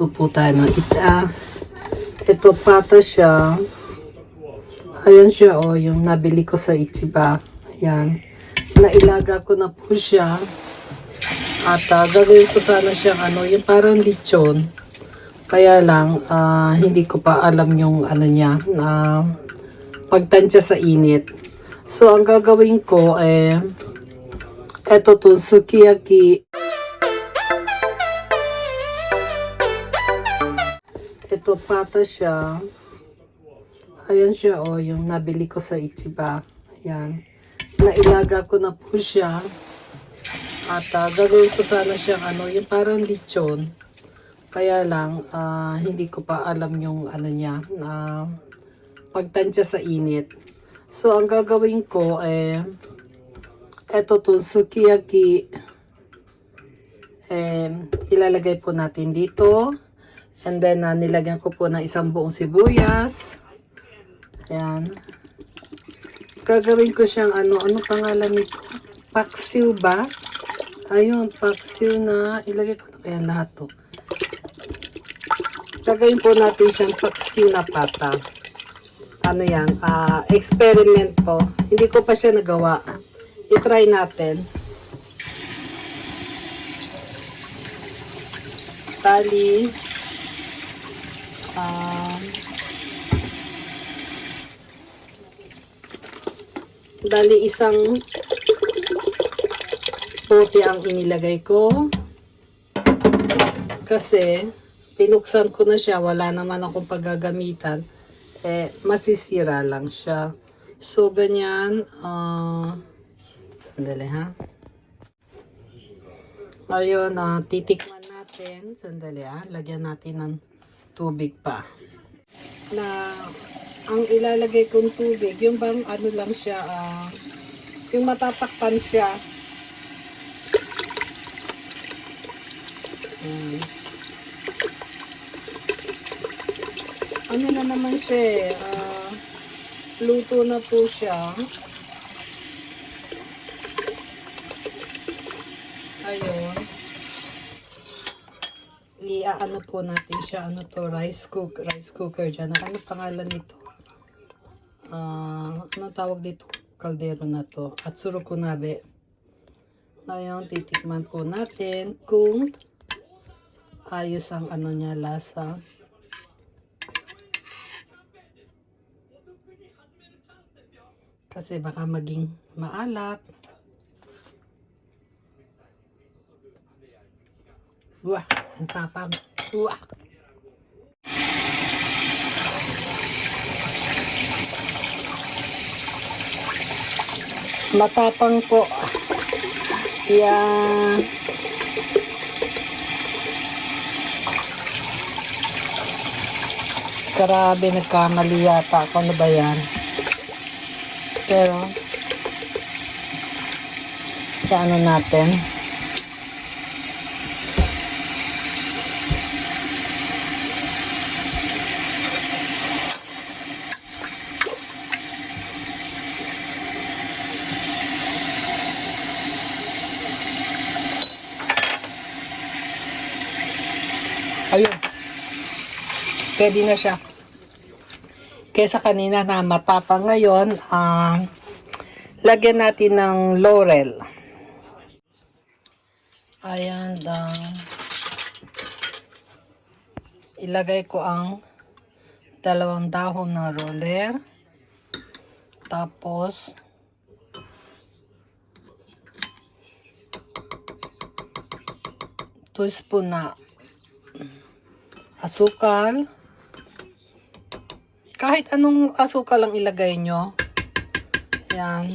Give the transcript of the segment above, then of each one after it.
Magluto po tayo ng ito pata siya. Ayan siya yung nabili ko sa Ichiba. Ayan. Nailaga ko na po siya. At gagawin ko sana siyang yung parang lechon. Kaya lang, hindi ko pa alam yung niya, na pagtansya sa init. So, ang gagawin ko, eto to, sukiyaki. Ito pata siya. Ayan siya yung nabili ko sa Ichiba. Ayan. Nailaga ko na po siya. At gagawin ko sana siyang yung parang lechon. Kaya lang, hindi ko pa alam yung niya, na pagtansya sa init. So, ang gagawin ko, eto to, sukiyaki. Ilalagay po natin dito. And then, nilagyan ko po ng isang buong sibuyas. Ayan. Gagawin ko siyang ano pangalan nito? Paksiw ba? Ayun, paksiw na. Ilagay ko na kaya lahat to. Gagawin po natin siyang paksiw na pata. Ano yan? Experiment po. Hindi ko pa siya nagawa. I-try natin. Tali. Bali, isang bote ang inilagay ko. Kasi, pinuksan ko na siya. Wala naman akong paggagamitan. Masisira lang siya. So, ganyan. Sandali ha. Ayun, titikman natin. Sandali lagyan natin ng tubig pa. Ang ilalagay kong tubig, yung bang lang siya, yung matatakpan siya. Ano na naman siya luto na po siya. Ayun. Ano po natin siya, rice cooker dyan. Ano pangalan nito? Ano tawag dito? Kaldero na to. Atsuruku nabe. Ngayon, titikman po natin kung ayos ang niya, lasa. Kasi baka maging maalat. Wah, ang tapang. Wah. Matapang po. Yeah. Grabe, nagkamali yata ako. Ano ba yan? Pero, sa natin. Ayun. Pwede na siya. Kesa kanina na matapang, ngayon, lagyan natin ng laurel. Ayan, ilagay ko ang 2 dahon na roller. Tapos, teaspoon na asukal. Kahit anong asukal lang ilagay nyo. Ayan.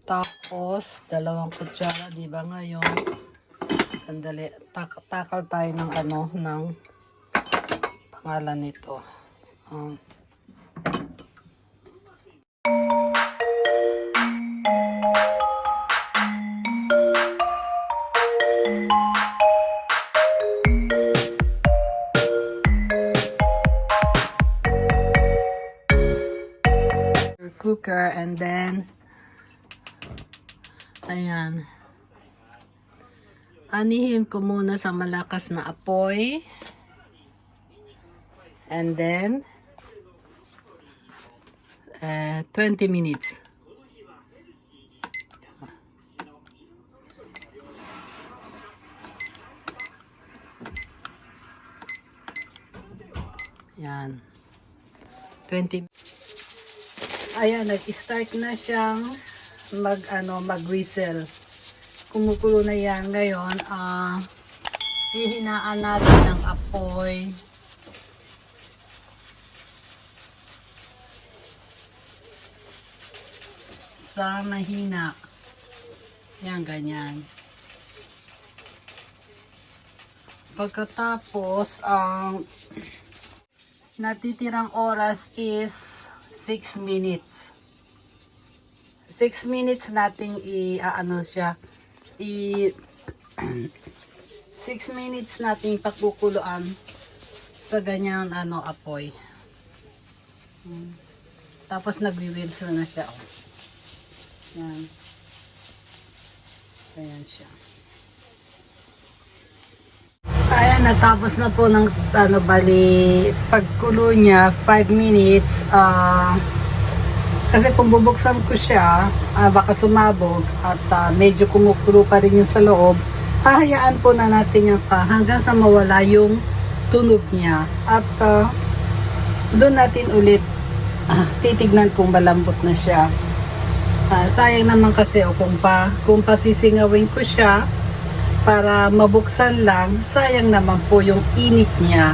Tapos, 2 kutsara, di ba ngayon? Sandali, takal tayo ng ng pangalan nito. Cooker, and then ayan, Anihin ko muna sa malakas na apoy. And then, 20 minutes. Yan. 20. Ayan, nag-start na siyang mag-whistle. Kumukulo na yan. Ngayon, hihinaan natin ang apoy. Sa mahina. Yan, ganyan. Pagkatapos, ang natitirang oras is 6 minutes. 6 minutes nating siya. 6 minutes nating pagkukuluan sa ganyan apoy. Tapos nagwi-whistle na siya. Yan. Ayan siya. Ayan, natapos na po ng bali pagkulo niya 5 minutes. Kasi kung bubuksan ko siya, baka sumabog at medyo kumukulo pa rin yung sa loob. Hahayaan po na natin yung hanggang sa mawala yung tunog niya. At doon natin ulit titignan kung malambot na siya. Sayang naman kasi kung pasisingawin ko siya para mabuksan lang, sayang naman po yung init niya.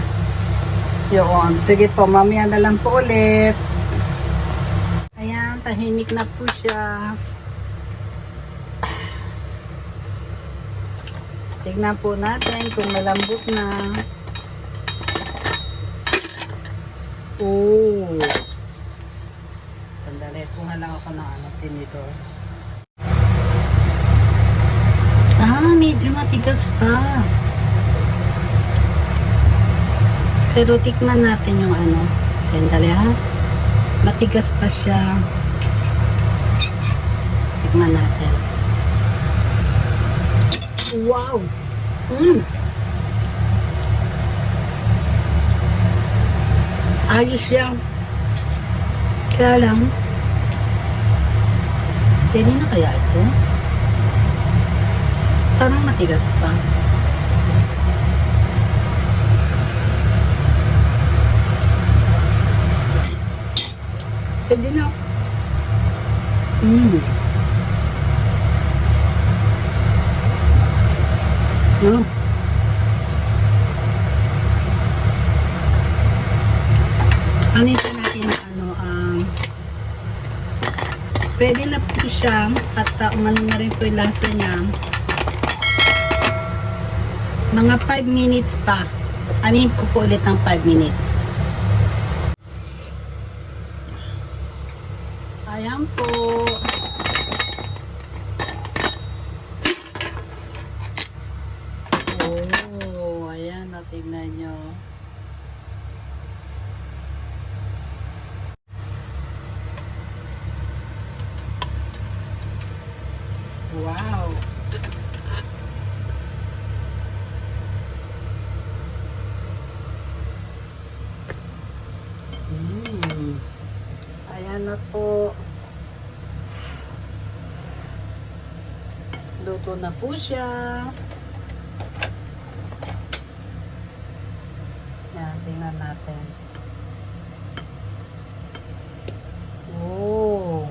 Yun. Sige po, mamaya na lang po ulit. Ayan, tahimik na po siya. Tignan po natin kung malambot na. Oh. Sandali, kuha lang ako ng tinidor. Medyo matigas pa. Pero tikman natin yung Sandali ha. Matigas pa siya. Tikman natin. Wow! Ayos siya. Kaya lang, pwede na kaya ito? Parang matigas pa. Pwede na. No. Anito natin pwede na po siya at umano na rin po yung lasa niya. Mga 5 minutes pa. Anin ko po ulit ng 5 minutes. Ayan po. Oh, ayan. Tignan nyo. Wow. Ayan na po. Luto na po siya. Yan, tingnan natin. Oh.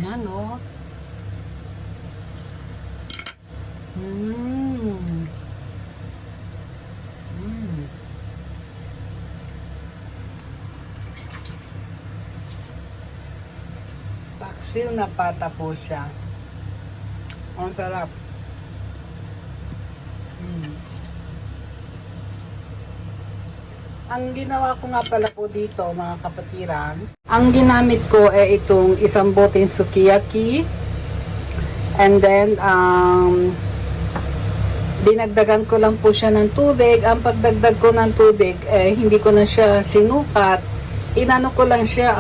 Yan, oh. Paksil na pata po siya. Ang sarap. Ang ginawa ko nga pala po dito, mga kapatiran, ang ginamit ko ay itong isang boteng sukiyaki. And then, dinagdagan ko lang po siya ng tubig. Ang pagdagdag ko ng tubig, hindi ko na siya sinukat. Inano ko lang siya,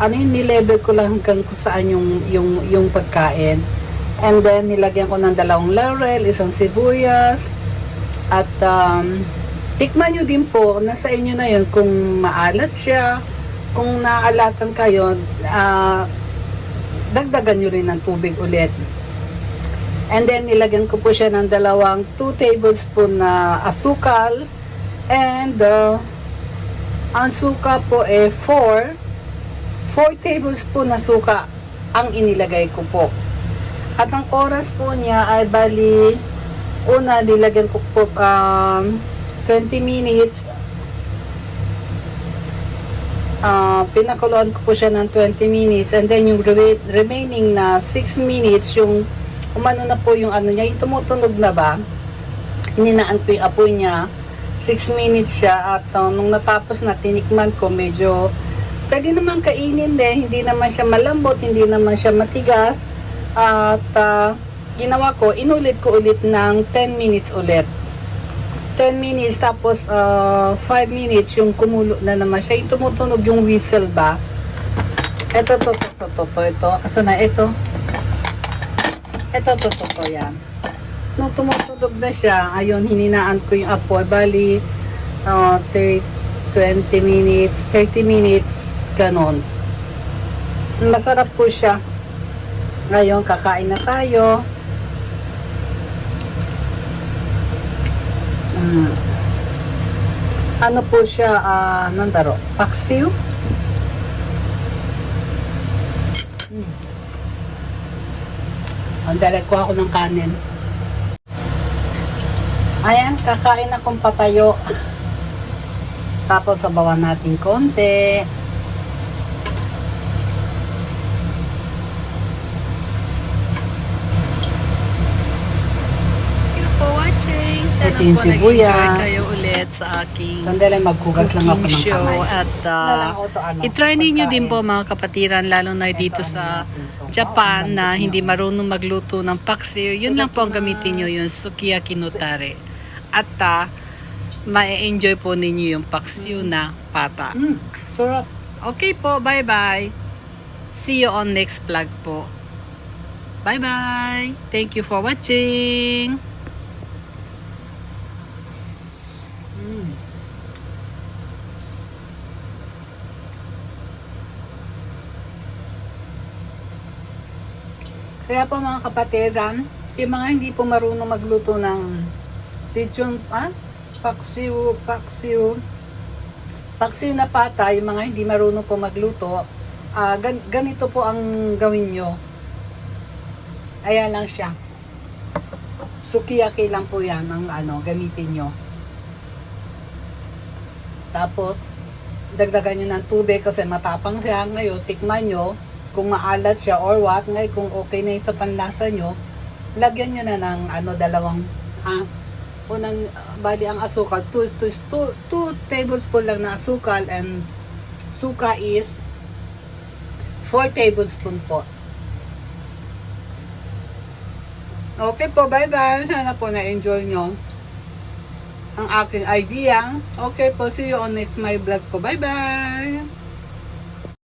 nilevel ko lang hanggang kung saan yung pagkain. And then, nilagyan ko ng 2 laurel, 1 sibuyas. At, tikman nyo din po, nasa inyo na yun kung maalat siya. Kung naalatan kayo, dagdagan nyo rin ng tubig ulit. And then, nilagyan ko po siya ng 2 tablespoon na asukal. And, ang suka po 4 tablespoon na suka ang inilagay ko po. At ang oras po niya ay bali, una nilagyan ko po 20 minutes. Pinakuluan ko po siya ng 20 minutes. And then yung remaining na 6 minutes, yung umano na po yung ano niya, yung tumutunog na ba? Hininaan ko yung apoy niya. 6 minutes siya. At nung natapos na, tinikman ko, medyo pwede naman kainin din. Hindi naman siya malambot, hindi naman siya matigas. At ginawa ko, inulit ko ulit ng 10 minutes ulit. 10 minutes, tapos 5 minutes yung kumulo na naman siya. Yung tumutunog yung whistle ba? Ito. Aso na, ito. Ito, yan. Nung tumutunog na siya, ayun, hininaan ko yung apoy. Bali, 20 minutes, 30 minutes, ganon. Masarap po siya. Ngayon, kakain na tayo. Ano po siya, nandaro? Paksiw? Andali, kuha ako ng kanin. Ayan, kakain akong patayo. Tapos, sabawan natin konti. Sana Ito yung po sibuyas. nag-enjoy kayo ulit sa aking Sandali, maghugas lang ako cooking ng show. kamay. At i-try ninyo din po mga kapatiran, lalo na dito sa Japan na hindi marunong magluto ng paksiw. Yun lang po ang gamitin nyo, yung sukiyaki no tare. At ma-enjoy po ninyo yung paksiw na pata. Sarap. Okay po, bye-bye. See you on next vlog po. Bye-bye. Thank you for watching. Kaya po mga kapatiran, yung mga hindi po marunong magluto ng paksiw na pata, yung mga hindi marunong po magluto, ganito po ang gawin nyo. Ayan lang siya. Sukiyaki lang po yan ang gamitin nyo. Tapos, dagdagan nyo ng tubig kasi matapang siya. Ngayon, tikman nyo kung maalat siya or what. Ngayon, kung okay na yung sa panlasa nyo, lagyan nyo na ng unang, bali ang asukal, 2 tablespoon lang na asukal, and suka is 4 tablespoon po. Okay po, bye-bye. Sana po na-enjoy nyo ang aking idea. Okay po, see you on next my vlog po. Bye-bye!